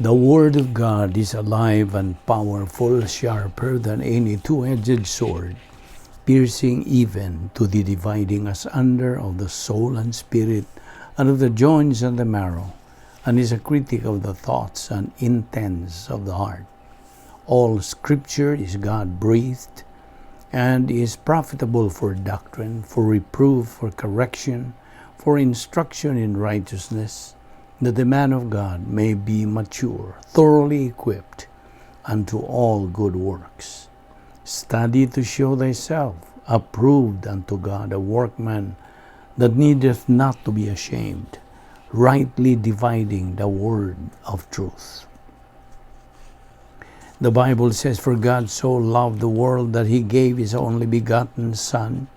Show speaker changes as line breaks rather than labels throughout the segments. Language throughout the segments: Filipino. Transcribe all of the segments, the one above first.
The Word of God is alive and powerful, sharper than any two-edged sword, piercing even to the dividing asunder of the soul and spirit, and of the joints and the marrow, and is a critic of the thoughts and intents of the heart. All Scripture is God-breathed, and is profitable for doctrine, for reproof, for correction, for instruction in righteousness, that the man of God may be mature, thoroughly equipped unto all good works. Study to show thyself approved unto God, a workman that needeth not to be ashamed, rightly dividing the word of truth. The Bible says, "For God so loved the world that he gave his only begotten Son,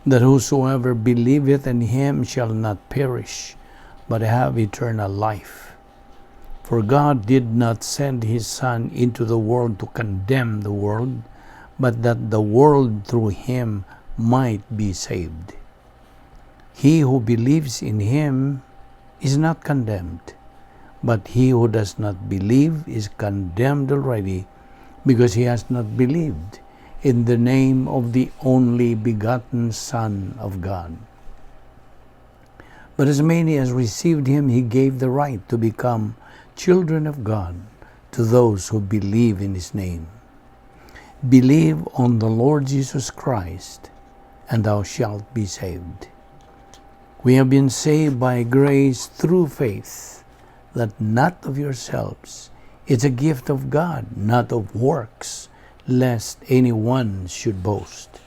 that whosoever believeth in him shall not perish, but have eternal life. For God did not send his Son into the world to condemn the world, but that the world through him might be saved. He who believes in him is not condemned, but he who does not believe is condemned already, because he has not believed in the name of the only begotten Son of God. But as many as received him, he gave the right to become children of God, to those who believe in his name. Believe on the Lord Jesus Christ, and thou shalt be saved." We have been saved by grace through faith, that not of yourselves. It's a gift of God, not of works, lest anyone should boast.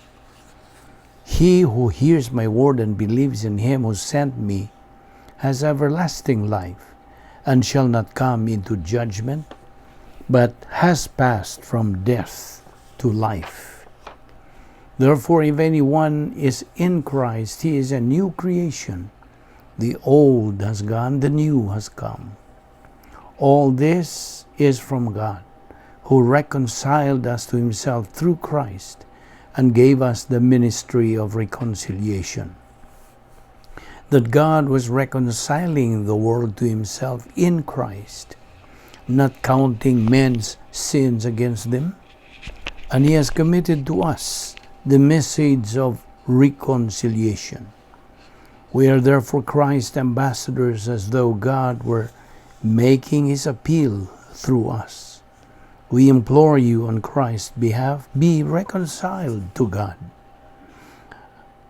He who hears my word and believes in him who sent me has everlasting life, and shall not come into judgment, but has passed from death to life. Therefore, if anyone is in Christ, he is a new creation. The old has gone, the new has come. All this is from God, who reconciled us to himself through Christ, and gave us the ministry of reconciliation. That God was reconciling the world to himself in Christ, not counting men's sins against them, and he has committed to us the message of reconciliation. We are therefore Christ's ambassadors, as though God were making his appeal through us. We implore you on Christ's behalf, be reconciled to God.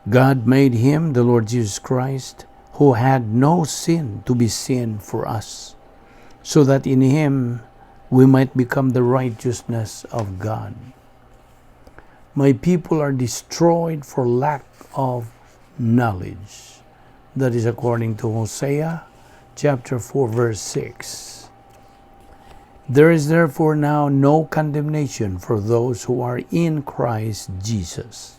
God made him, the Lord Jesus Christ, who had no sin, to be sin for us, so that in him we might become the righteousness of God. My people are destroyed for lack of knowledge. That is according to Hosea chapter 4, verse 6. There is therefore now no condemnation for those who are in Christ Jesus.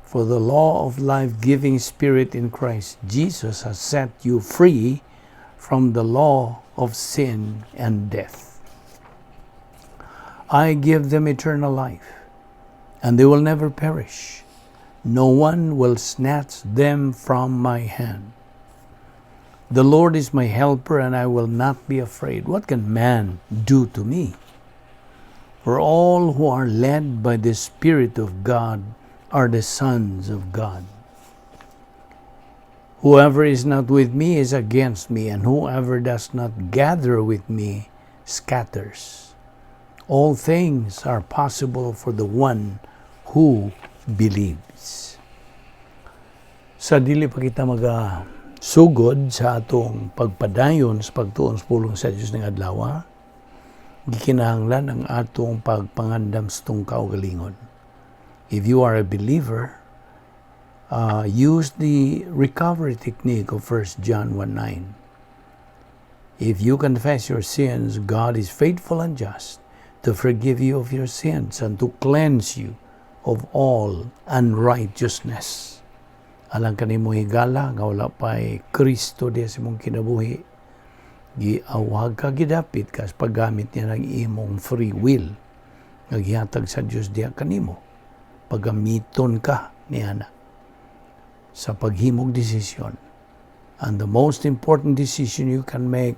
For the law of life-giving Spirit in Christ Jesus has set you free from the law of sin and death. I give them eternal life, and they will never perish. No one will snatch them from my hand. The Lord is my helper, and I will not be afraid. What can man do to me? For all who are led by the Spirit of God are the sons of God. Whoever is not with me is against me, and whoever does not gather with me scatters. All things are possible for the one who believes. Sa dili pa kita sugod sa atong pagpadayon sa pagtuon sa pulong sa Dios ng adlaw, gikinahanglan ang atong pagpangandam sa tong kaugalingon. If you are a believer, use the recovery technique of 1 John 1:9. If you confess your sins, God is faithful and just to forgive you of your sins and to cleanse you of all unrighteousness. Alang kanimo higala nga wala pa'y Kristo diya sa imong kinabuhi, giawag ka, gidapit ka sa paggamit niya ng imong free will, naghihatag sa Diyos diya kanimo, pagamiton ka niya na sa paghimog desisyon. And the most important decision you can make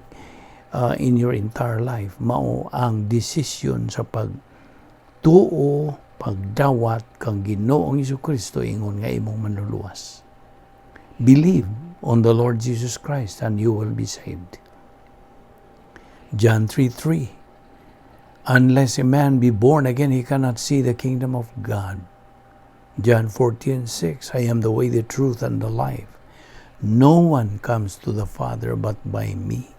in your entire life. Mao ang desisyon sa pagtuo, pagdawat kang Ginoong Jesucristo ingon nga imong manluluwas. Believe on the Lord Jesus Christ and you will be saved. John 3:3. Unless a man be born again, he cannot see the kingdom of God. John 14:6. I am the way, the truth, and the life. No one comes to the Father but by me.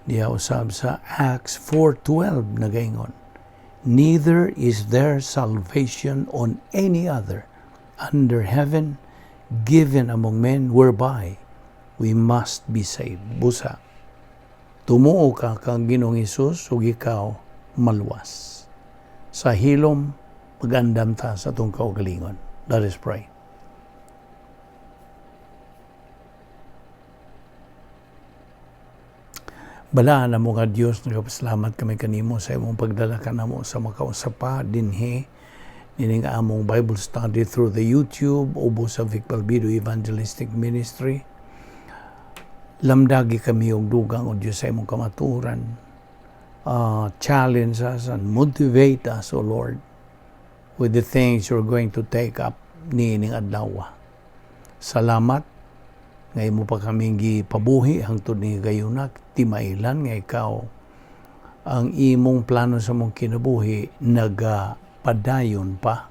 Diya usab sa Acts 4:12 nagaingon. Neither is there salvation on any other under heaven given among men whereby we must be saved. Busa, tumuo ka kang Ginoong Hesus ug ikaw maluwas. Sa hilom, magandam ta sa itong kaugalingon. Let us pray. Balaan na mo nga Diyos, nagpasalamat kami kanimo sa imong pagdala ka namo sa makausapa dinhi nining among Bible study through the YouTube ubo sa Balbido Evangelistic Ministry. Lamdagi kami og dugang o Diyos sa imong kamaturan. Challenge us and motivate us, O Lord, with the things you're going to take up nining adlaw. Salamat nga imo pa kaming gipabuhi hangtod ni gayunak timailan nga ikaw ang imong plano sa mong kinabuhi nagapadayon pa.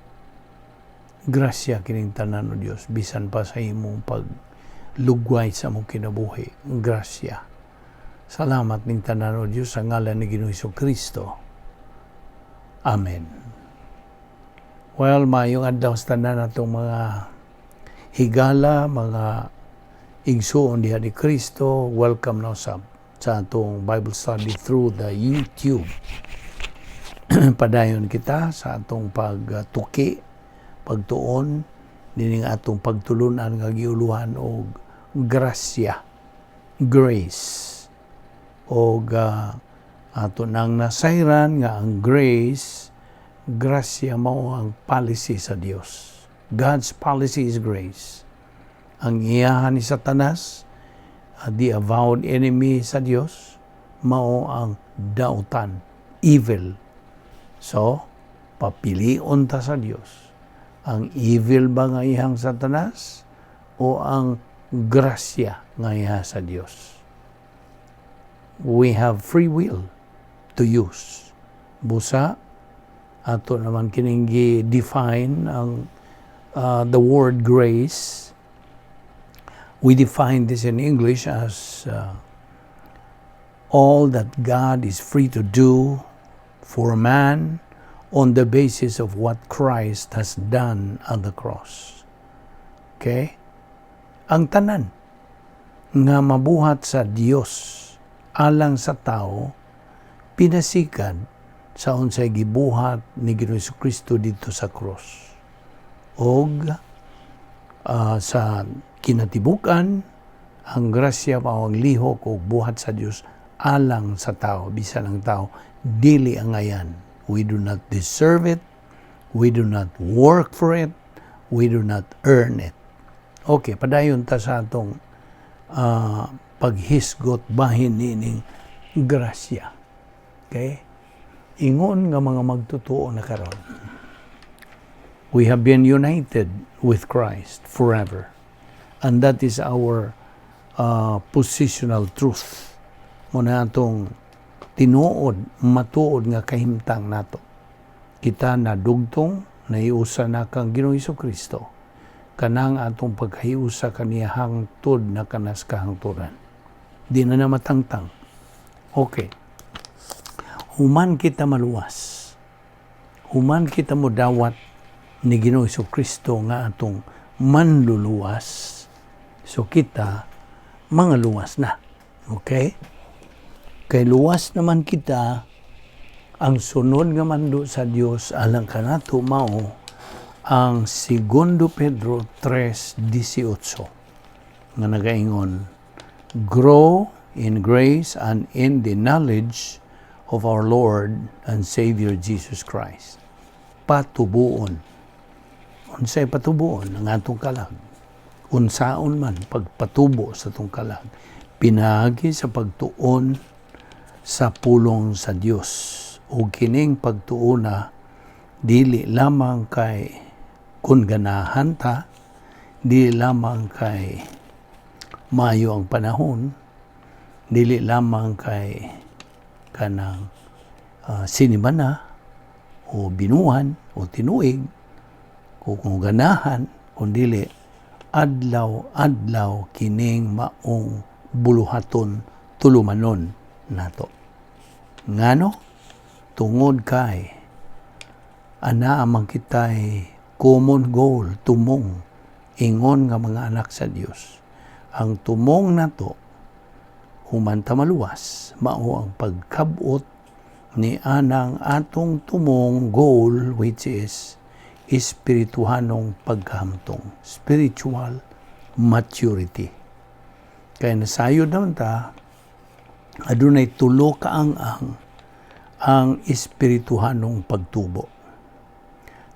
Grasya kining tanan o Dios bisan pa sa imong paglugway sa mong kinabuhi. Grasya. Salamat ning tanan o Dios sa ngalan ni Ginoong Jesucristo. Amen. Well, mayong adlaw sa tanan natong mga higala, mga igsoon diha ni Kristo, welcome na sa atong Bible study through the YouTube. Padayon kita sa atong pagtuki, pagtuon, dining atong pagtulunan nga giuluhan og grasya, grace. Og ato nang nasayran nga ang grace, grasya mao ang policy sa Dios. God's policy is grace. Ang iyahan ni Satanas, the avowed enemy sa Dios, mao ang dautan, evil. So, papilion ta sa Dios. Ang evil ba nga iyang Satanas o ang grasya nga iha sa Dios? We have free will to use. Busa, ato naman kining define ang the word grace. We define this in English as all that God is free to do for man on the basis of what Christ has done on the cross. Okay? Ang tanan nga mabuhat sa Dios alang sa tao, pinasikad sa unsay gibuhat ni Ginoong Jesucristo dito sa cross. Og sa kinatibukan, ang grasya mao ang lihok o buhat sa Dios alang sa tao, bisan ang tao dili ang ayan. We do not deserve it, we do not work for it, we do not earn it. Okay, padayon ta sa atong paghisgot bahin nining grasya. Okay? Ingon nga mga magtutuo na karon. We have been united with Christ forever. And that is our positional truth. Muna atong tinuod, matuod nga kahimtang nato. Kita na dugtong, naiusa na kang Ginoong Jesucristo. Kanang atong paghiusa kaniya hangtod na kanas kahangturan. Di na matangtang. Okay. Human kita maluwas. Human kita mo dawat ni Ginoong Jesucristo nga atong manluluwas. So kita, mga luwas na. Okay? Kay luwas naman kita, ang sunod nga mando sa Dios alang kanato mao ang 2 Pedro 3:18 nga nagaingon, grow in grace and in the knowledge of our Lord and Savior Jesus Christ. Patubuon. Unsay patubuon ang atong kalag? Unsaon man pagpatubo sa itong kalag, Pinaagi sa pagtuon sa pulong sa Dios. O kining pagtuona dili lamang kay kun ganahan ta, dili lamang kay mayo ang panahon, dili lamang kay kanang sinimana o binuhan o tinuig o kung ganahan, kundili adlaw-adlaw kining maong buluhaton tulumanon nato. Ngano? Tungod kay ana amang kitay common goal, tumong ingon nga mga anak sa Dios. Ang tumong nato human ta maluwas mao ang pagkabot ni anang atong tumong goal, which is espirituhanong pagkahamtong, spiritual maturity. Kaya nasayod naman ta, adunay tulo ang espirituhanong pagtubo.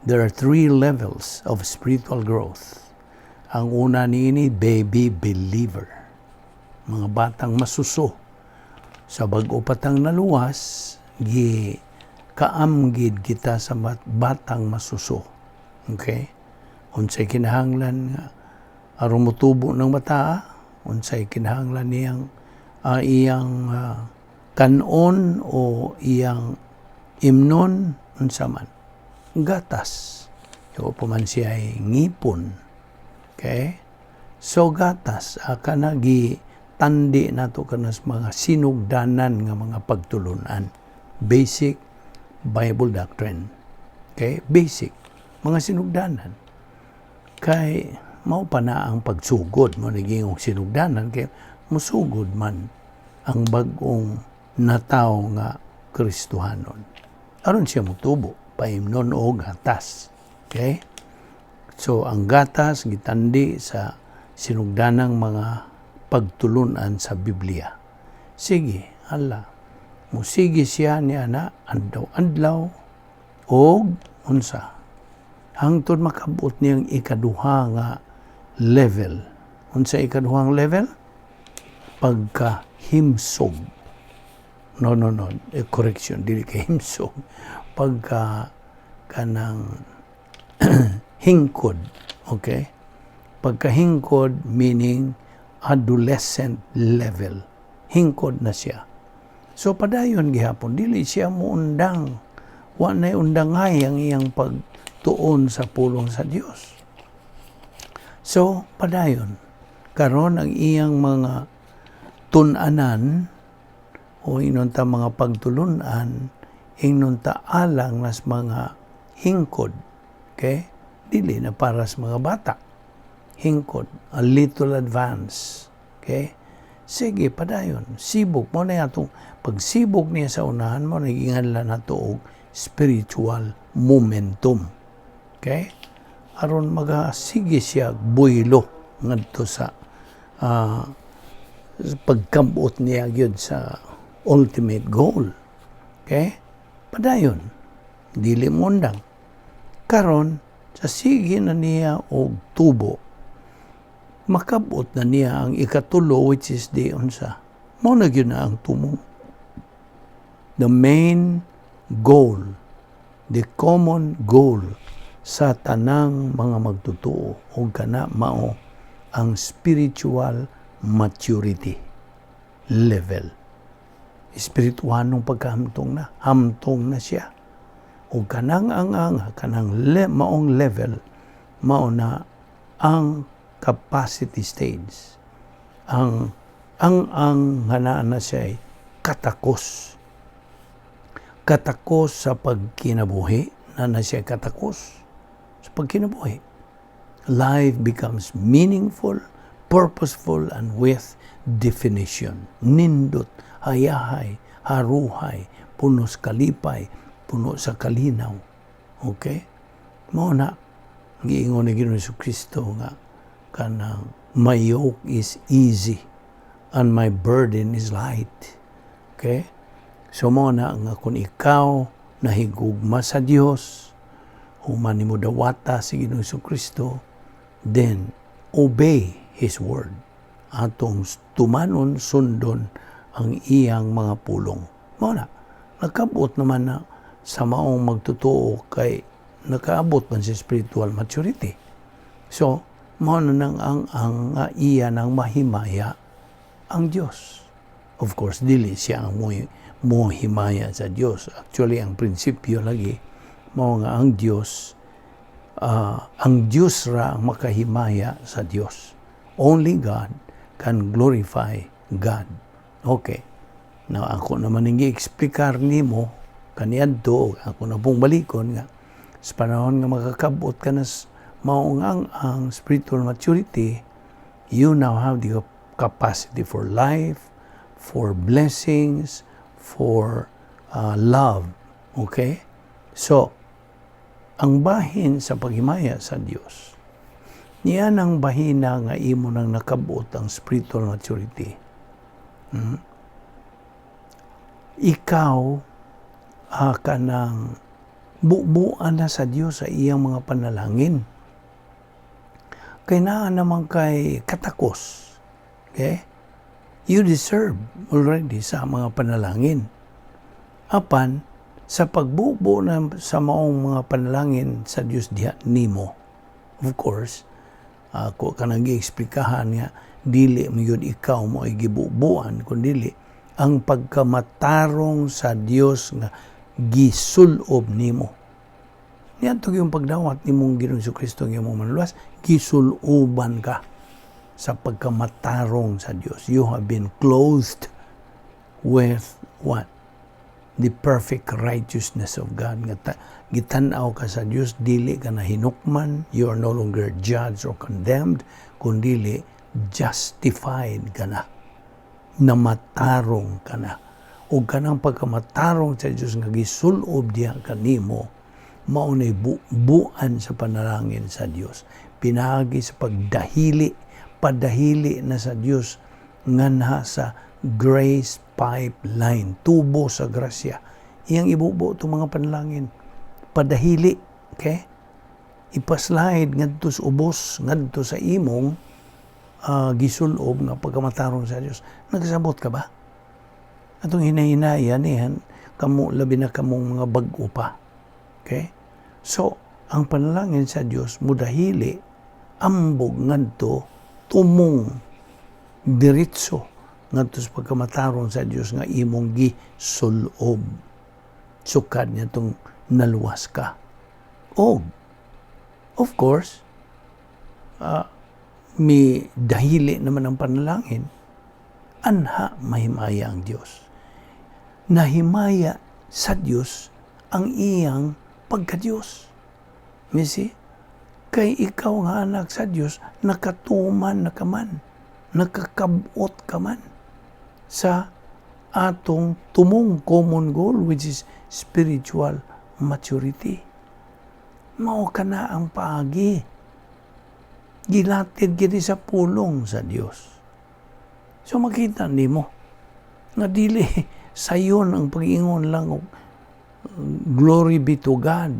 There are 3 levels of spiritual growth. Ang una niini, baby believer. Mga batang masuso. Sa bag-o patang naluwas, kaamgid kita sa batang masuso. Okay? Unsay kinahanglan nga aron motubo ng bata, unsay kinahanglan niyang iyang kanon o iyang imnon, unsa man. Gatas. Yo pa man siya ay ngipon. Okay? So gatas, kana tandi nato kanas mga sinugdanan nga mga pagtulunan. Basic Bible doctrine. Okay? Basic. Mga sinugdanan. Kay mao pa na ang pagsugod mo naging sinugdanan kay musugod man ang bag-ong nataw nga Kristohanon. Aron siya motubo paimnon o gatas. Okay? So ang gatas gitandi sa sinugdanang mga pagtulunan sa Biblia. Sige, hala. Musige siya ni ana adlaw-adlaw og unsa hangtod makabot niyang ikaduha nga level. Unsa ikaduhang level? Pagkahimsog. No. Correction, dili kay himsog. Kanang hingkod. Okay? Pagkahingkod meaning adolescent level. Hingkod na siya. So padayon gihapon dili siya muundang. Wa nay undangay ang iyang pagtuon sa pulong sa Dios. So padayon karon ang iyang mga tun-anan o inunta mga pagtulunan inunta alang nas mga hingkod. Okay? Dili na para sa mga bata. Hingkod, a little advance. Okay? Sige, padayon. Sibok mo na itong pagsibok niya sa unahan mo, naginganlan na ito og spiritual momentum. Okay? Aron magasige siya buylo ngadto sa pagkabot niya gyud sa ultimate goal. Okay? Padayon. Dili mundang. Karon sa sige na niya og tubo, makabot na niya ang ikatulo, which is the unsa. Mao na gyud na ang tumong. The main goal, the common goal sa tanang mga magtutuo o kana mao ang spiritual maturity level. Espirituhanong pagkahamtong na, hamtong na siya. O kanang kanang maong level, mao na ang capacity stage. Ang hanaan na siya ay katakos. Katakos sa pagkinabuhi, na siya katakos sa pagkinabuhi. Life becomes meaningful, purposeful, and with definition. Nindot, hayahay, haruhay, punos kalipay, puno sa kalinaw. Okay? Mao na giingon ni Ginoong Jesucristo nga kanang my yoke is easy and my burden is light. Okay? So mo na nga kung ikaw nahigugma sa Dios, human nimo dawata si Ginoong Jesucristo, then obey His word. atong tumanon sundon ang iyang mga pulong. Mao na nakabot naman na sa maong magtotoo kay nakaabot man sa spiritual maturity. So mao na nang ang iya nang mahimaya ang Dios. Of course dili siya ang mohimaya sa Dios. Actually ang prinsipyo lagi mao nga ang Dios ra ang makahimaya sa Dios. Only God can glorify God. Okay. Now, ako naman nang i-explikar nimo kaniadto, ako na pong balikon nga sa panahon nga makakabot ka na maungang ang spiritual maturity, you now have the capacity for life, for blessings, for love. Okay? So, ang bahin sa paghimaya sa Dios, niyan ang bahina nga imo nang nakabot ang spiritual maturity. Ikaw ka nang bubuan na sa Dios sa iyang mga panalangin. Kay naa naman kay katakos. Okay? You deserve already sa mga panalangin. Apan, sa pagbubo na sa maong mga panalangin sa Dios diha nimo, of course, ako ka nang gi-eksplikahan nga dili mo yun ikaw mo ay gibubuan kundi ang pagkamatarong sa Dios nga gisulob nimo. Niyan to yung pagdawat nimong Ginoong Jesucristo nga imong manluwas, gisuloban ka sa pagkamatarong sa Dios. You have been clothed with what? The perfect righteousness of God. Gitan-aw ka sa Dios, dili ka na hinukman, you are no longer judged or condemned, kundi justified ka na. Namatarong ka na. O kanang pagkamatarong sa Diyos nga gisulob diha kanimo, mao nay buan sa panalangin sa Dios. Pinagi sa padahili na sa Dios nganha sa grace pipeline, tubo sa grasya. Iyang ibubo itong mga panalangin. Padahili, okay? Ipaslide ngadto sa ubos, ngadto sa imong gisulob nga pagkamatarong sa Dios. Nagsabot ka ba? Atong hinahinayan niyan, labi na kamong mga bag-o pa. Okay? So, ang panalangin sa Dios mudahili, ambog ngadto, tumong, diretso ngadto sa pagkamatarong sa Dios nga imong gisulob. Sukad niya itong naluwas ka. O, of course, may dahili naman ang panalangin, anha mahimaya ang Diyos. Nahimaya sa Diyos ang iyang pagka-Diyos. You see? Kay ikaw nga anak sa Diyos, nakatuman na ka man, nakakabot ka man sa atong tumong common goal, which is spiritual maturity. Mao ka na ang paagi. Gilatid gini sa pulong sa Dios. So makita nimo nga dili sayon ang pag-ingon lang glory be to God.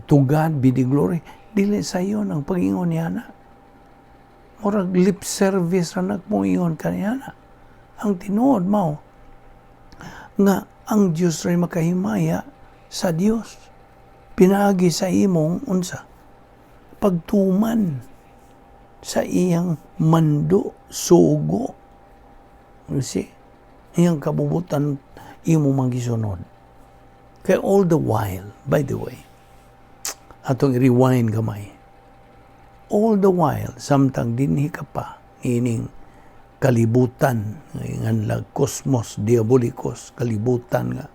To God be the glory. Dili sayon ang pag-ingon niya na. Murag lip service ra nagmoingon kaniya na. Ang tinuod mao nga ang Dios ray makahimaya sa Dios. Pinaagi sa imong unsa? Pagtuman sa iyang mando, sugo. You see? Iyang kabubutan imo magisunod. Kaya all the while, by the way, atong i-rewind gamay. All the while, samtang dinhi ka pa, ining kalibutan, nganlag kosmos, diabolikos, kalibutan nga,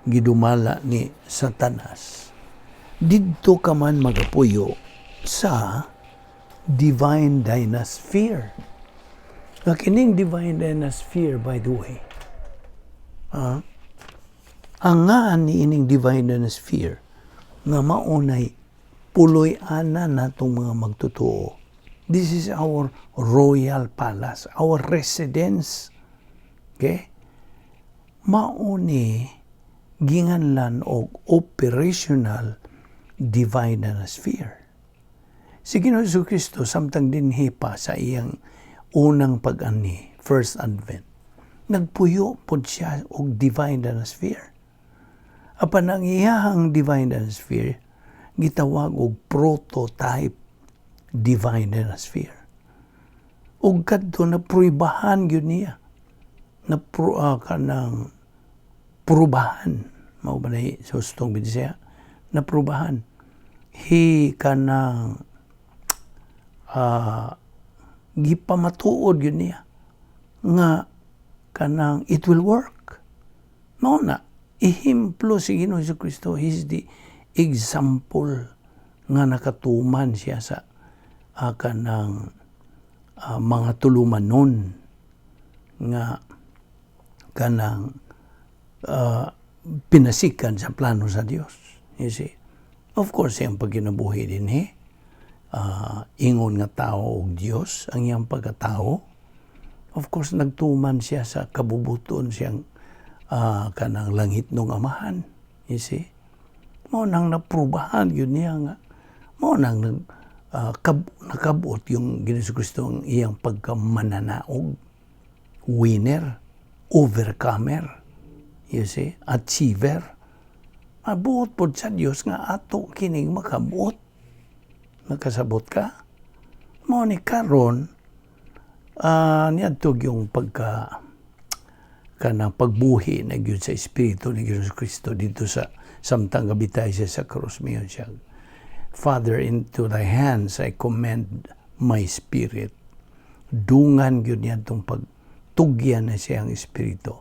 gidumala ni Satanas. Didto ka man magapuyo sa divine dynasphere. Kining divine dynasphere, by the way, ang nga ni ining divine dynasphere nga maunay puloy-ana natong mga magtotoo. This is our royal palace, our residence. Okay? Mauni ginganlan og operational divine dynasphere. Si Ginoong Jesucristo samtang dinhi pa sa iyang unang pag-ani, first advent, nagpuyo pod siya og divine dynasty. Apan ang iyahang divine dynasty gitawag og prototype divine dynasty. Ug kadto na pruibahan gyud niya. Na kanang prubahan mao ba nay sa hustong Bisaya na prubahan. Kanang gipamatuod yun niya nga kanang it will work. Mao na ihimplo si Ginoong Jesucristo. He's the example nga nakatuman siya sa kanang mga tulumanon nga kanang pinasikan sa plano sa Dios. You see? Of course, yung pagkinabuhi din ingon nga tao og Dios ang iyang pagkatao. Of course, nagtuman siya sa kabubuton siyang kanang langit nung amahan. You see? Mao nang naprubahan yun niya nga. Mao nang nakabot yung Ginoong Jesucristo ang iyang pagkamananaog, winner, overcomer, you see, achiever. Mabuot po sa Diyos nga ato kining makabot. Nakasabot ka? Mao ni karon niadtog yung kanang pagbuhi na gyud sa espiritu ni Ginoong Jesucristo dito sa samtang gabitay siya sa krus miyon siya. Father, into thy hands I commend my spirit. Dungan gyud niya itong pagtugyan na siyang espiritu.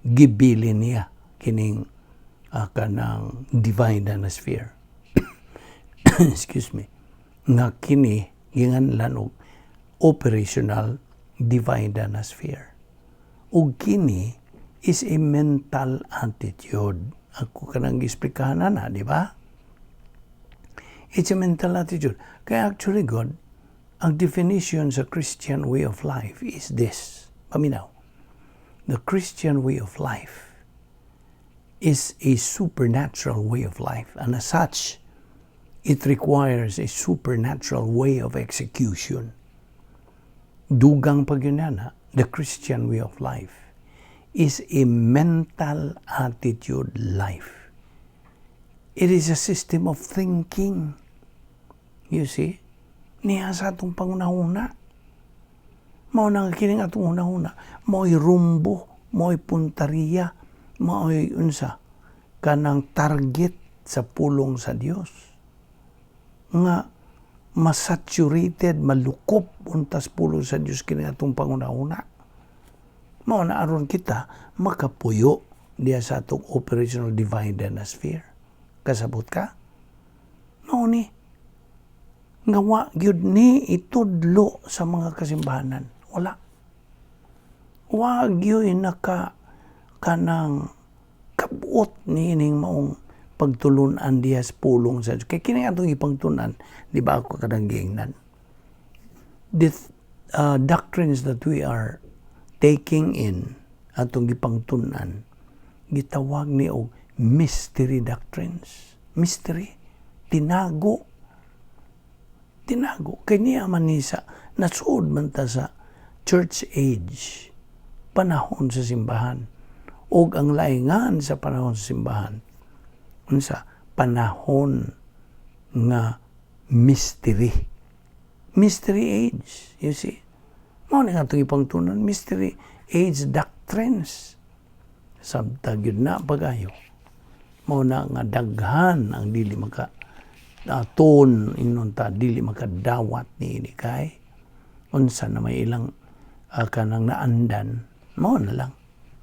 Gibilin niya kining kanang divine dynasty. Excuse me. Nga kini ginganlan og operational divine dynasty. Ug kini is a mental attitude. Ako kanang gi-explikahan na, di ba? It's a mental attitude. Kaya actually, God, ang definition sa Christian way of life is this. Paminaw. The Christian way of life is a supernatural way of life. And as such, it requires a supernatural way of execution. Dugang pagyunana, the Christian way of life is a mental attitude life. It is a system of thinking. You see? Niya sa atong pangunahuna. Mao nang kining atong hunahuna. Mao'y rumbo, mao'y puntariya, mao'y unsa kanang target sa pulong sa Dios. Nga masaturated, malukop untas pulong sa Dios kining atong pangunahuna. Mao na aron kita makapuyo diya sa atong operational divine dynasty. Kasabot ka? Mao ni nga wa gyud ni itudlo sa mga kasimbahanan. Wala. Wa gyud kanang kabuot ni ining maong pagtulunan diya sa pulong sa Diyos. Kaya kini atong ipangtunan, di ba ako kadanggingnan? The doctrines that we are taking in atong ipangtunan, gitawag ni og mystery doctrines. Mystery. Tinago. Kaya niya man sa nasuod man ta sa church age, panahon sa simbahan, o ang laingan sa panahon sa simbahan, unsa panahon nga mystery. Mystery age, you see. Mao ni nga itong ipangtunan, mystery age doctrines. Sabtag yun na pagayo. Mao na nga daghan ang dili maka ton inunta dili makadawat ni ini kay unsa na may ilang kanang naandan, mao na lang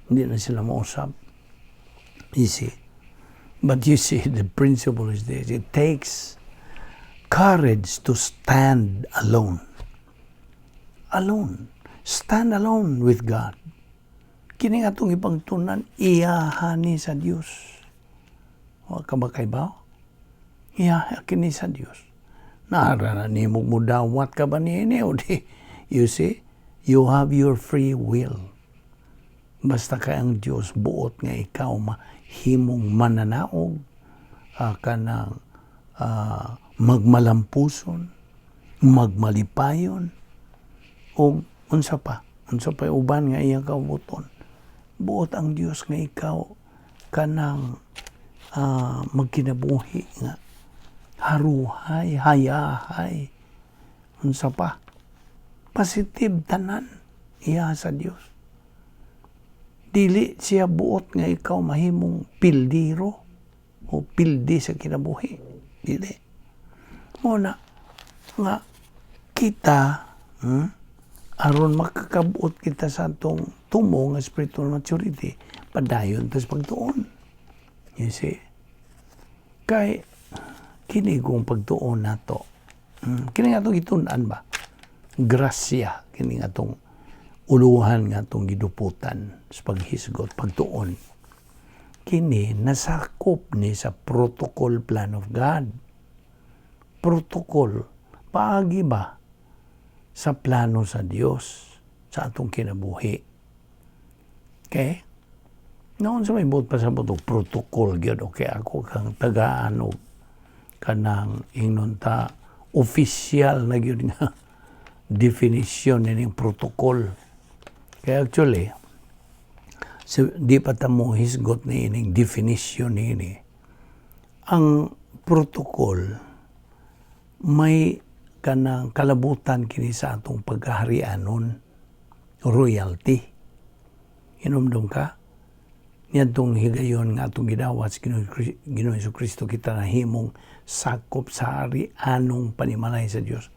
hindi na sila mausap. You see, but you see the principle is this: it takes courage to stand alone. Stand alone with God. Kini atong ipangtunan, iyahani sa Dios. O kabakay ba? Iyahani sa Dios. Naara ni mo mudawat ka ba niini o di? You see, you have your free will. Basta kay ang Dios buot nga ikaw mahimong mananaog kanang magmalampuson, magmalipayon o unsa pa uban nga iyang kabuton. Buot ang Dios nga ikaw kanang magkinabuhi nga haruhay, hayahay, unsa pa positive tanan iya sa Dios. Dili siya buot nga ikaw mahimong pildiro o pildi sa kinabuhi. Dili. Muna nga kita aron makakabuot kita sa atong tumo nga spiritual maturity, padayon tas pagtuon. You see? Kay kini kung pagtuon nato. Kini nga itong itunan ba? Grasya. Kini nga itong uluhan nga itong giduputan sa paghisgot, pagtuon. Kini nasakop ni sa protocol plan of God. Protocol. Paagi ba sa plano sa Dios sa atong kinabuhi? Okay? Noon sa may buot pa sa buto, protocol gyud. Okay, ako kang tagaan o kanang ingnon ta official na gyud nga definition ning protocol. Kaya actually di pa ta mo hisgot ni ining definition ni ang protocol may kanang kalabutan kini sa atong pagkaharianon, royalty. Hinumdum ka? Niyadtong higayon nga atong gidawat sa Ginoong Jesucristo kita nahimong sakop sa harianong panimalay sa Dios.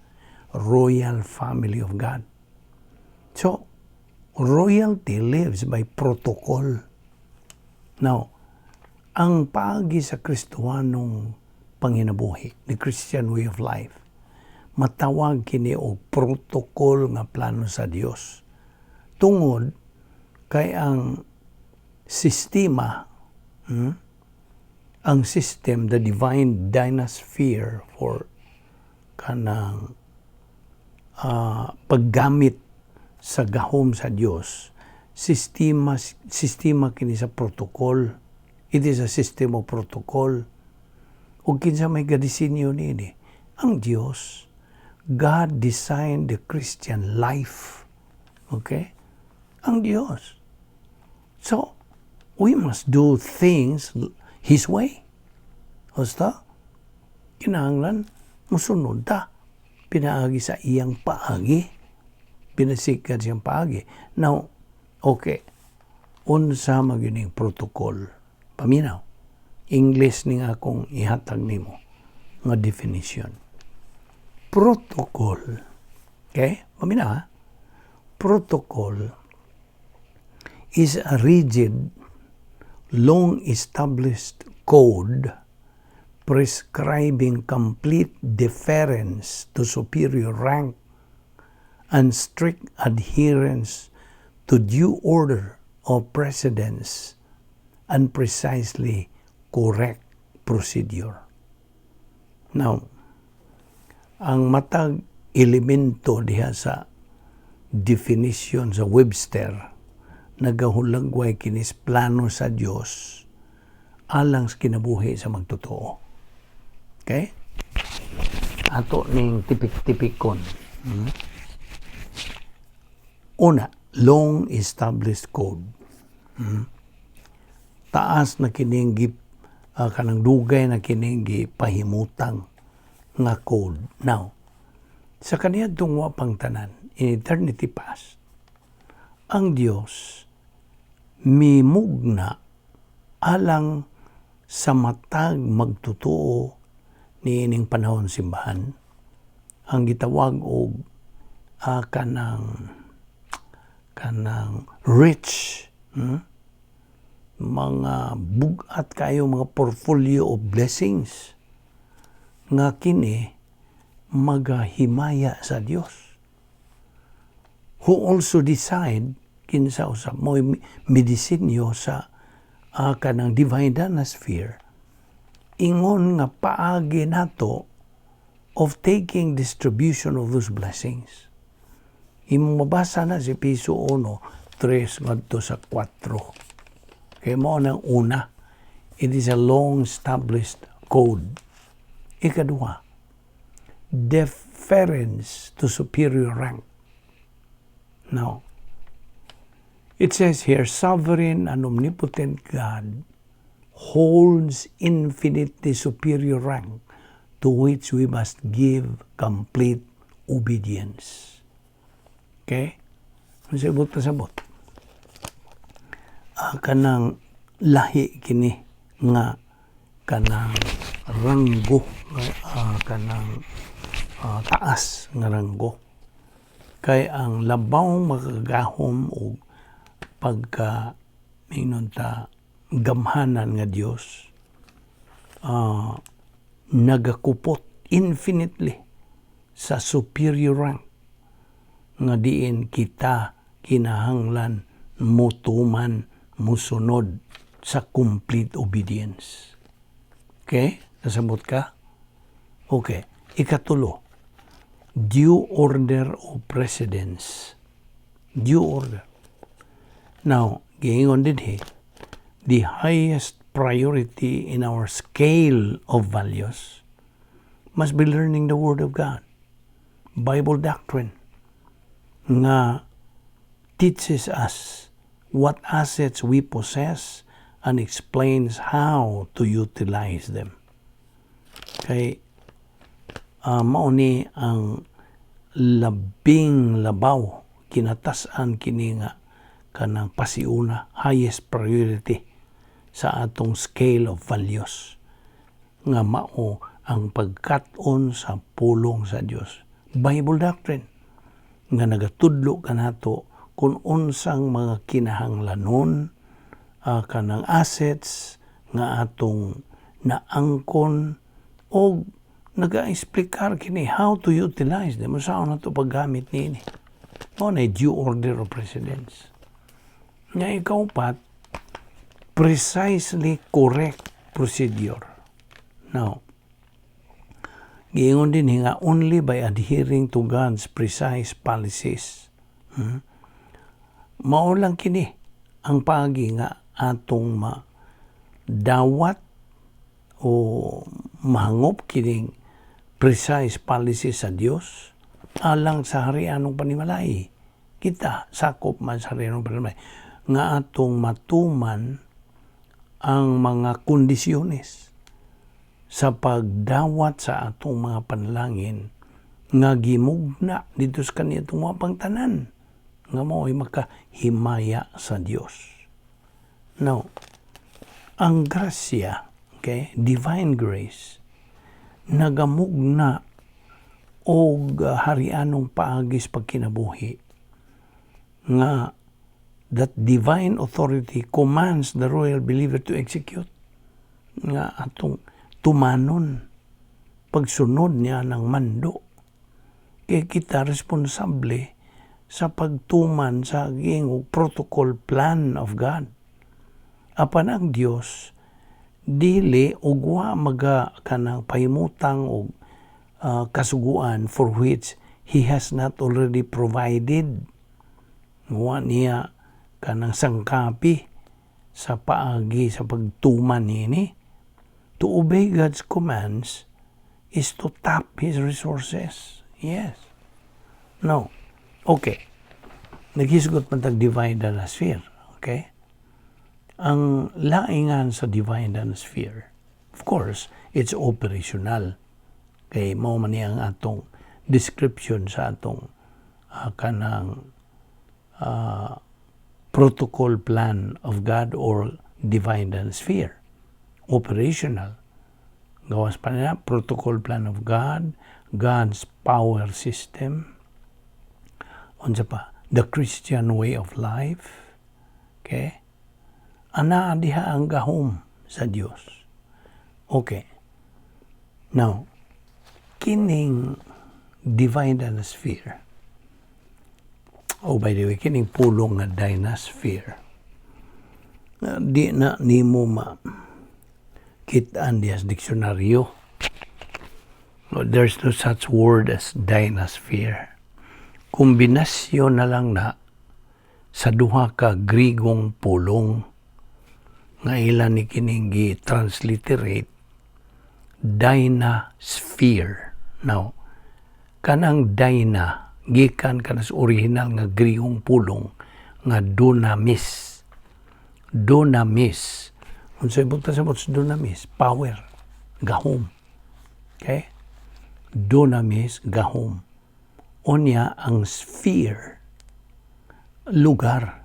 Royal family of God. So, royalty lives by protocol. Now, ang paagi sa Kristohanong panginabuhi, the Christian way of life, matawag kini og protocol nga plano sa Dios. Tungod kay ang sistema, ang system, the divine dynasphere for kanang paggamit sa gahom sa Dios, sistema kini sa protocol. It is a system of protocol. Ug kinsa may gadisinyo nini, ang Dios, God designed the Christian life. Okay? Ang Diyos. So, we must do things His way. Basta, kinahanglan, musunod ta. Pinaagi sa iyang paagi. Pinasikad siyang paagi. Now, okay. Unsa magining protocol? Paminaw. English ni nga akong ihatag nimo nga definition. Protocol. Okay? Pamina ha? Protocol is a rigid, long-established code prescribing complete deference to superior rank and strict adherence to due order of precedence and precisely correct procedure. Now, ang matag elemento diha sa definition sa Webster nagahulagway kinis plano sa Dios alang sa kinabuhi sa magtotoo. Okay? Ato ning tipik-tipikon. Una, long established code. Taas na kining kanang dugay na kining pahimutang nga code. Now, sa kaniya tungwa pang tanan, in eternity past, ang Dios mimugna alang sa matag magtutuo ni ining panahon simbahan ang gitawag og kanang rich, mga bugat kayo, mga portfolio of blessings nga kini magahimaya sa Dios, who also decide kinsa usab mo medisinyo sa kanang divine dynasphere ingon nga paagi nato of taking distribution of those blessings. Imong mabasa na si piso 1, 3 ngadto sa 4. Kay mo nang una, it is a long established code. Ikaduha, deference to superior rank. Now, it says here, sovereign and omnipotent God holds infinitely superior rank to which we must give complete obedience. Okay? Sabot na sabot. Kanang lahi kini nga kanang ranggo, kanang taas nga ranggo. Kay ang labaw makagahom o pagka minunta gamhanan nga Dios nagakupot infinitely sa superior rank nga diin kita kinahanglan mutuman musunod sa complete obedience. Okay? Kasabot ka? Okay. Ikatulo, due order of precedence. Due order. Now, giingon din the highest priority in our scale of values must be learning the Word of God. Bible doctrine nga teaches us what assets we possess and explains how to utilize them. Kay mao ni ang labing labaw kinatasan kini nga kanang pasiuna, highest priority sa atong scale of values nga mao ang pagkat-on sa pulong sa Dios. Bible doctrine nga nagatudlo kanato kung unsang mga kinahanglanon kanang assets nga atong naangkon o naga-explicar kini how to utilize them. Saan na ito paggamit nini? Mao na due order of precedence. Nga ikaw pat, precisely correct procedure. Now, giingon din nga only by adhering to God's precise policies. Mao lang kini ang pagi nga atong dawat o mahangop kining precise policy sa Dios alang sa harianong panimalay. Kita sakop man sa harianong panimalay nga atong matuman ang mga kondisyones sa pagdawat sa atong mga panalangin nga gimugna dito sa kanitong mga pangtanan nga mao'y makahimaya sa Dios. Now, ang grasya, okay, divine grace, nagamugna og harianong paagis pagkinabuhi nga that divine authority commands the royal believer to execute nga atong tumanon pagsunod niya ng mando. Kaya kita responsable sa pagtuman sa giingog protocol plan of God. Apan ang Dios dili ugwa maga kanang pahimutang og kasuguan for which He has not already provided. Wa niya kanang sangkapi sa paagi sa pagtuman nini. To obey God's commands is to tap His resources. Yes. No. Okay. Naghisgot man tag divine sphere. Okay? Ang laingan sa divine sphere, of course, it's operational. Kay mao man ang atong description sa atong kanang protocol plan of God or divine sphere. Operational. Gawas pa nila, protocol plan of God, God's power system, unsa pa, the Christian way of life. Okay? Ana diha ang gahom sa Dios. Okay. Now, kining divine sphere, by the way, kining pulong nga dynasphere, di na nimo kitaan diya sa diksyonaryo. There's no such word as dynasphere. Kombinasyon na lang na sa duha ka Grigong pulong nga ilan ni kining gi-transliterate dynasphere. Now, kanang dyna gikan kanas original nga Griyong pulong nga dunamis. Dunamis. Unsay buta sa dunamis? Power, gahom. Okay? Dunamis, gahom. Unya ang sphere, lugar,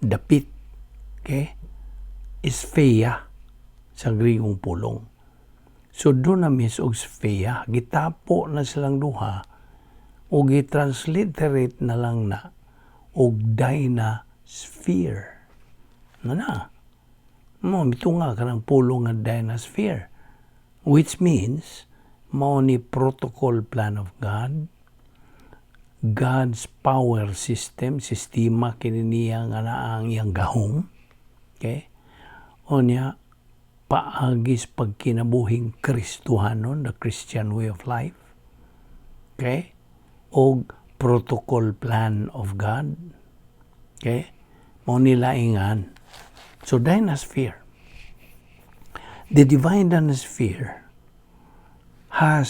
dapit. Okay? Sphere sa Griyong pulong. So dunamis og sphere, gitapo na silang duha o gitransliterate na lang na og dynasphere. Mo mitunga ka ng pulong nga dynasphere, which means mao ni protocol plan of God, God's power system, sistema kini niya nga naang iyang gahom. Okay? Unya paagis pagkinabuhing Kristohanon, the Christian way of life. Okay? O protocol plan of God. Okay? Mao nilaingan. So, dynasphere. The divine dynasphere has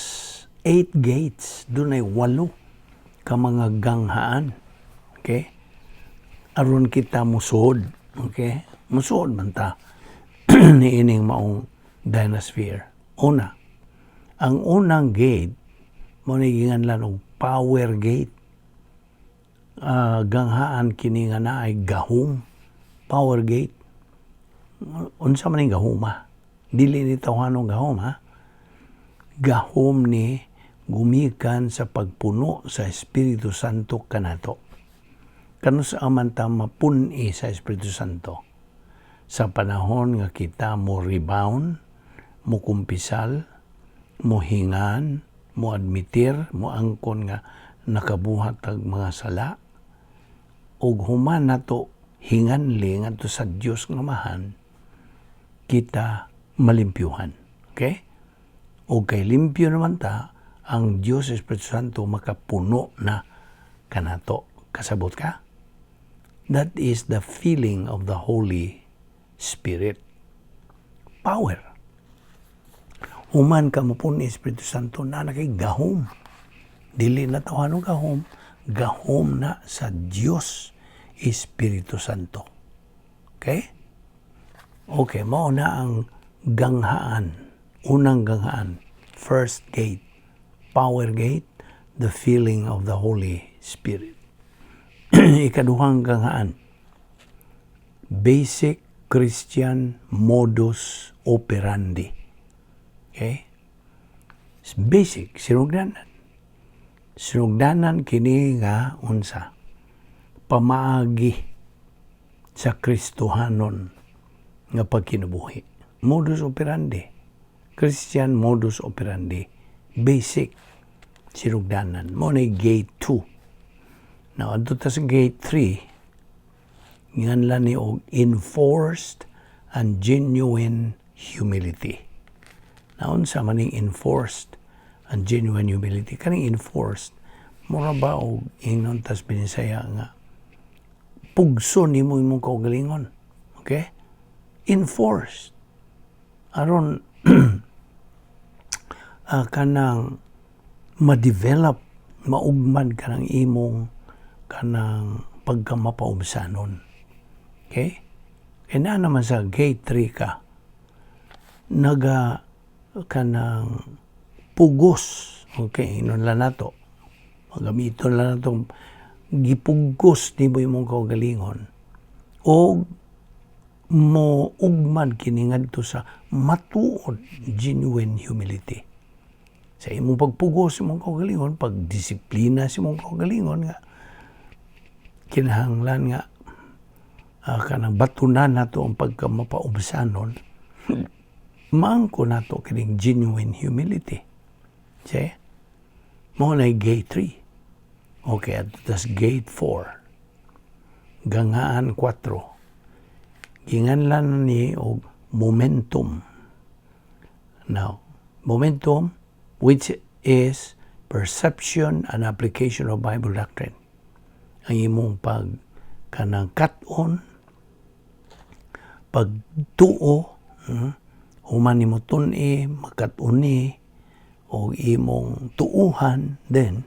8 gates. Doon ay 8 ka mga ganghaan. Okay? Aron kita musod. Okay? Musod man ta. Niining maong dynasphere. Una, ang unang gate, mo nagingan lang og power gate. Ganghaan kini nga na ay gahom. Power gate. Unsa man ning gahoma? Dili ni tawhanong gahom, ha? Gahom ni gumikan sa pagpuno sa Espiritu Santo kanato. Kano sa aman ta mapun-i sa Espiritu Santo? Sa panahon nga kita mo rebound, mo kumpisal, mo hingan, mo admitir, mo angkon nga nakabuhat ang mga sala, ug human nato hinganli ngadto sa Dios nga mahan, kita malimpyuhan. Okay? O kay limpyo naman ta, ang Diyos Espiritu Santo makapuno na kanato. Kasabot ka? That is the feeling of the Holy Spirit. Power. Human ka mo po ni Espiritu Santo na nakay gahom. Dili na tawhanong gahom. Gahom na sa Diyos Espiritu Santo. Okay? Okay, mao na ang ganghaan. Unang ganghaan. First gate. Power gate. The feeling of the Holy Spirit. Ikaduhang ganghaan. Basic Christian modus operandi. Okay? Basic. Sinugdanan. Sinugdanan kini nga unsa. Pamaagi sa Kristohanon nga pagkinabuhi. Modus operandi. Christian modus operandi. Basic. Sinugdanan. Mo na gate 2. Now, adto ta sa gate 3, nganlan ni og enforced and genuine humility. Naon sa maning enforced and genuine humility? Kaning enforced, mura ba og ingnon tas binisaya nga pugso nimo imong kaugalingon. Okay? Enforced. Aron kanang ma-develop, maugmad kanang imong kanang pagkamapaubsanon. Okay? Kaya na naman sa gate 3 ka, naga kanang pugos. Okay, inon lang nato. Magamiton lang nato. Gipugos ni mo imong kaugalingon. O mo ugman kiningad to sa matuod genuine humility. Sa imong pagpugos imong kaugalingon, pagdisiplina sa imong kaugalingon nga, kinahanglan nga kanang batunan nato ang pagkamapaubsanon, maangko nato kining genuine humility. Okay? Mo na gate 3. Okay, at tas gate 4. Gangaan 4. Ginganlan ni og momentum. Now, momentum, which is perception and application of Bible doctrine. Ang imong kanang kat-on, pagtuo, human nimo tun-i, makat-uni, o imong tuuhan, then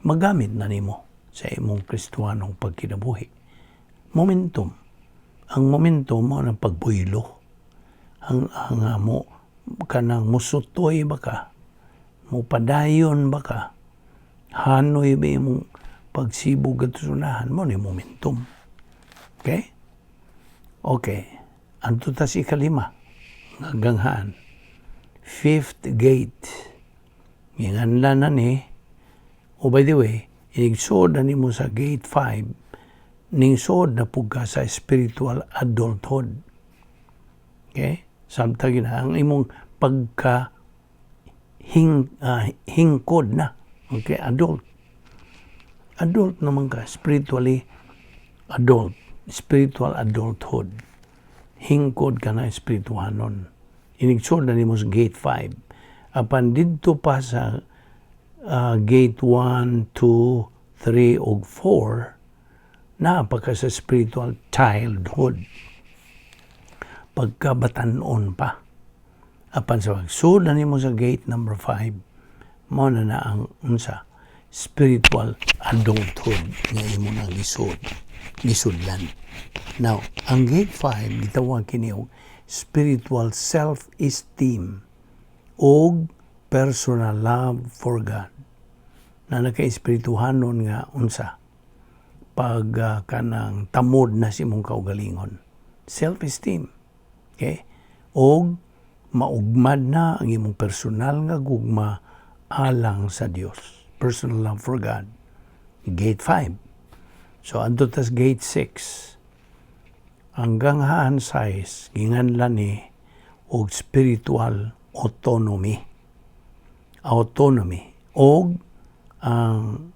magamit na nimo sa imong Kristiyanong pagkinabuhi. Momentum. Ang momentum mo ng pagbuylo. Ang mo kanang musutoy ba ka? Mupadayon ba ka? Hanoy ba imong pagsibog at sunahan mo ni momentum. Okay? Okay. Anto tas ikalima. Ganghaan. Fifth gate. Nginganlan na ni. Oh, by the way, inigsod na mo sa gate 5, ningsod na pugka sa spiritual adulthood. Okay? Samtag na ang imong pagka hingkod na. Okay, adult. Adult naman ka, spiritually adult, spiritual adulthood. Hingkod ka na espirituhanon. Inigsod na nimo sa gate 5. Apan didto pa sa gate 1, 2, 3, ug 4, napaka sa spiritual childhood. Pagkabatanon pa. Apan sa pagsud na nimo sa gate number 5, mo na ang unsa spiritual adulthood nga imo nang gisudlan. Now, ang gate 5 gitawag kini og spiritual self-esteem o personal love for God. Na naka-espirituhanon nga unsa pag kanang tamod na si imong kaugalingon. Self-esteem. Okay? O maugmad na ang imong personal nga gugma alang sa Dios. Personal love for God. Gate 5. So, adto tas gate 6. Hanggang haan size, ginganlan ni og spiritual autonomy. Autonomy. Og ang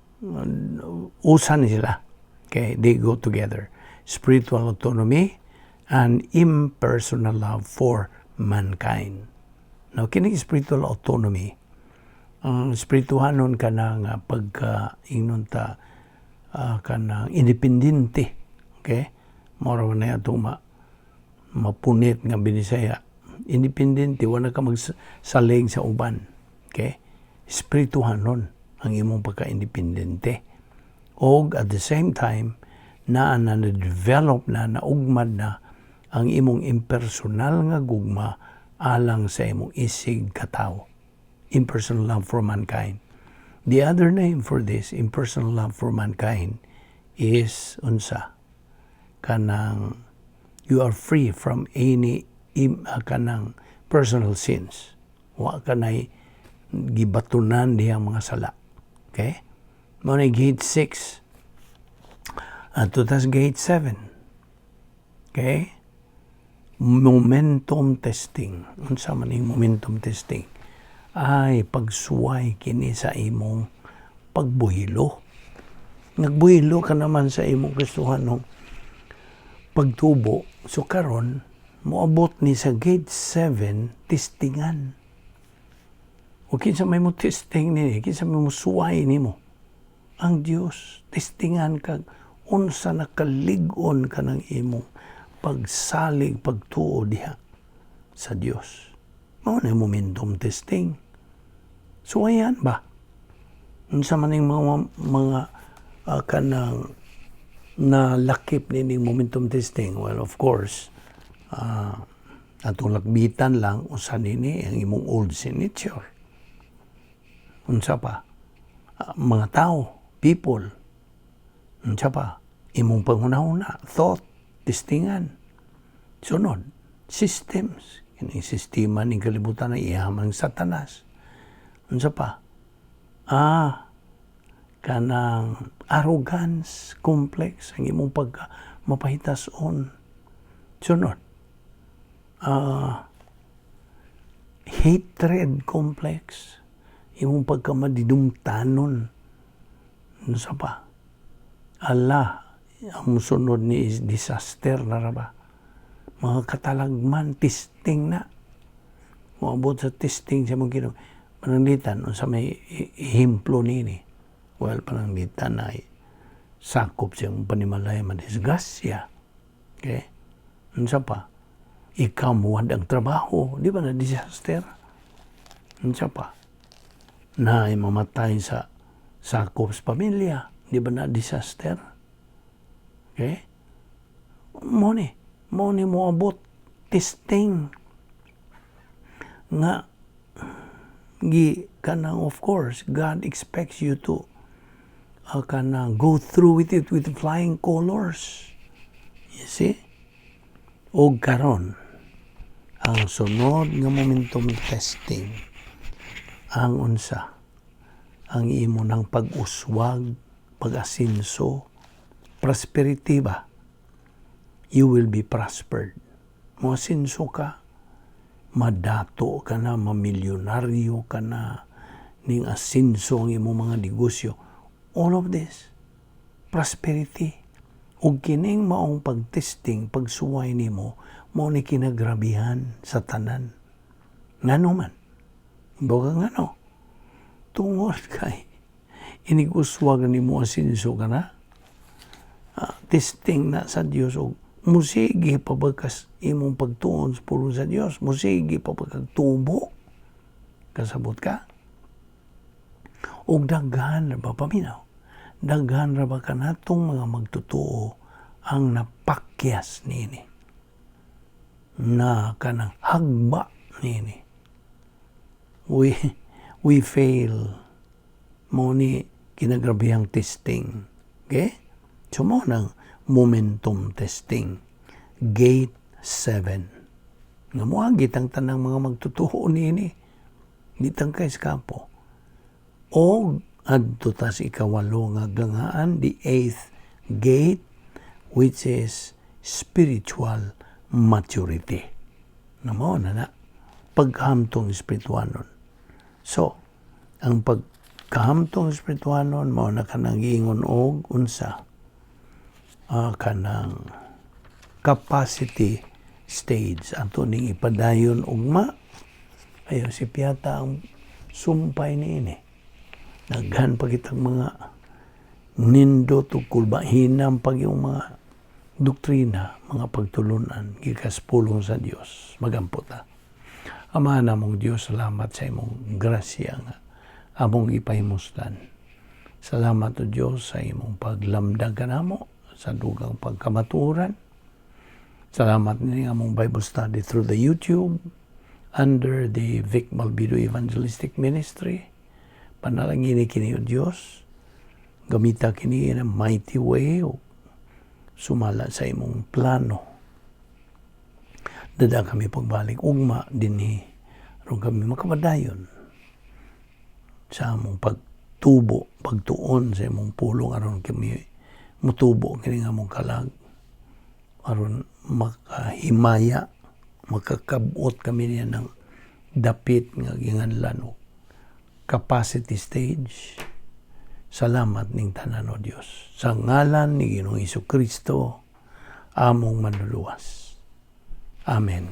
usan sila. Okay, they go together. Spiritual autonomy and impersonal love for mankind. Now, kini spiritual autonomy, ang spirituhanon ka na pagka ingnon ta kanang independente. Okay? Mora na yato mapunit nga binisaya. Independente, wala ka magsalig sa uban. Okay? Spirituhanon ang imong pagka-independente. O at the same time, na-develop naugmad na ang imong impersonal nga gugma alang sa imong isig katao. Impersonal love for mankind. The other name for this, impersonal love for mankind, is unsa? Kanang you are free from any kanang personal sins. Wa kanay gibatunan diyang mga sala. Okay? Muna gate 6. At tas gate 7. Okay? Momentum testing. Unsa man yung momentum testing? Ay pagsuway kini sa imong pagbuhilo. Nagbuhilo ka naman sa imong Kristohanong pagtubo. So karon moabot ni sa gate 7 testingan. O kinsa may mo testing ni, kinsa may mo suway nimo. Ang Dios testingan kag unsa nakalig-on ka ng imong pagsalig pagtuo diha sa Dios. Mao na momentum testing. So ayan ba? Unsa man ning mga kanang nalakip nining momentum testing? Well, of course, atong lakbitan lang usa nini ang imong old sin nature. Unsa pa? Mga tao, people. Unsa pa? Imong panghunahuna, thought, testingan. Sunod, systems. Kining sistema ning kalibutan na iyaman Satanas. Unsa pa? Kanang arrogance, complex, ang imong pagka mapahitas-on. Sunod, hatred complex, imong pagka madidumtanon. Unsa pa? Ang sunod ni is disaster na ra ba? Mga katalagman, testing na. Moabot sa testing sa mga pananglitan, unsa may himplo nini. Well, pananglitan ay sakop siyang panimalay madisgasya. Okay? Unsa pa? Ikaw muwad ang trabaho. Di ba na disaster? Unsa pa? Na ay mamatay sa sakop sa pamilya, di ba na disaster? Okay? Mo ni abot testing nga kanang, of course, God expects you to kanang go through with it with flying colors. You see? O karon, ang sunod nga momentum testing, ang unsa, ang imo ng pag-uswag, pag-asinso, prosperity ba? You will be prospered. Mo-asinso ka, madato ka na, mamilyonaryo ka na, ning asinso ang imo mga negosyo. All of this, prosperity. Ug kining maong pagtesting, pagsuway nimo, mao ni kinagrabihan sa tanan. Ngano man? Baga ngano? Tungod kay iniguswag nimo asinso ka na. Testing na sa Dios og musigi pa bagkas imong pagtuon sa pulong sa Dios, musigi pa pagtubo. Kasabot ka? Og daghan ra ba paminaw? Daghan ra ba kanatong mga magtutuo ang napakyas nini? Na kanang hagba nini. We fail. Mo ni kinagrabihang testing. Okay? So mo nang momentum testing. Gate 7. Nga mo gitang tanang mga magtutuo nini. Gitang kay skapo. O adto ta sa ikawalo nga gangaan, the 8th gate, which is spiritual maturity. Namo na paghamtong espirituanon. So, ang pagkahamtong espirituanon mao na kanang giingon og unsa kanang capacity stage ato ning ipadayon ugma. Ayo si piyata ang sumpay niini. Daghan pa kitang mga nindo tukul ba hinam pag yung mga doktrina, mga pagtulunan gikas pulong sa Dios. Magampot ta. Ama namong Dios, salamat sa imong grasya nga among ipahimuslan. Salamat o Dios sa imong paglamdag kanamo sa dugang pagkamaturan. Salamat nini among Bible study through the YouTube under the Balbido Evangelistic Ministry. Panalangin kini o Dios, gamita kini in a mighty way o sumala sa imong plano. Dada kami pagbalik ugma dinhi ron kami makapadayon sa among pagtubo, pagtuon sa imong pulong aron kami mutubo kini nga among kalag aron makahimaya, makakabot kami niya ng dapit nga ginganlan o capacity stage. Salamat ning tanan o Dios. Sa ngalan ni Ginoong Hesukristo, among manluluwas. Amen.